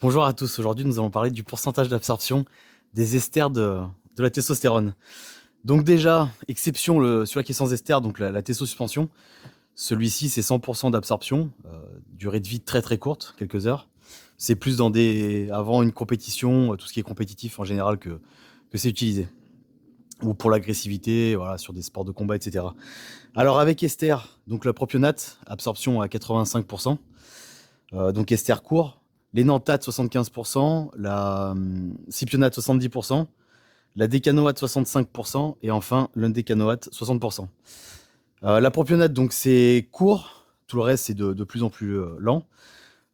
Bonjour à tous, aujourd'hui nous allons parler du pourcentage d'absorption des esters de la testostérone. Donc déjà, exception sur la question des esters, donc la testosuspension, celui-ci c'est 100% d'absorption, durée de vie très très courte, quelques heures. C'est plus avant une compétition, tout ce qui est compétitif en général que c'est utilisé. Ou pour l'agressivité, voilà, sur des sports de combat, etc. Alors avec ester, donc la propionate, absorption à 85%, donc ester court, l'énanthate 75%, la cypionate 70%, la décanoate 65% et enfin l'undécanoate 60%. La propionate, donc c'est court, tout le reste c'est de plus en plus lent.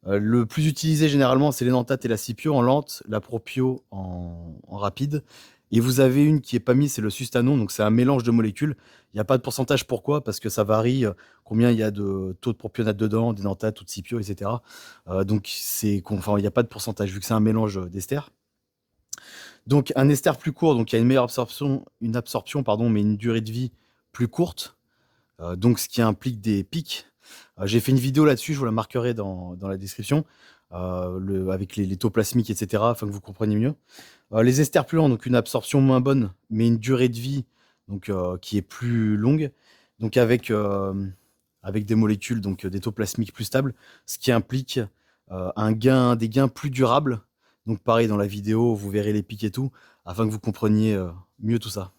Le plus utilisé généralement c'est l'énanthate et la cipio en lente, la propio en rapide. Et vous avez une qui est pas mise, c'est le sustanon, donc c'est un mélange de molécules. Il n'y a pas de pourcentage, pourquoi? Parce que ça varie combien il y a de taux de propionate dedans, d'énanthate ou de cipio, etc. Donc enfin, il n'y a pas de pourcentage vu que c'est un mélange d'esters. Donc un ester plus court, donc il y a une meilleure absorption, pardon, mais une durée de vie plus courte. Donc ce qui implique des pics. J'ai fait une vidéo là-dessus, je vous la marquerai dans la description, avec les taux plasmiques, etc., afin que vous compreniez mieux. Les esters plus lents, donc une absorption moins bonne, mais une durée de vie donc, qui est plus longue, donc avec des molécules, donc des taux plasmiques plus stables, ce qui implique des gains plus durables. Donc pareil, dans la vidéo, vous verrez les pics et tout, afin que vous compreniez mieux tout ça.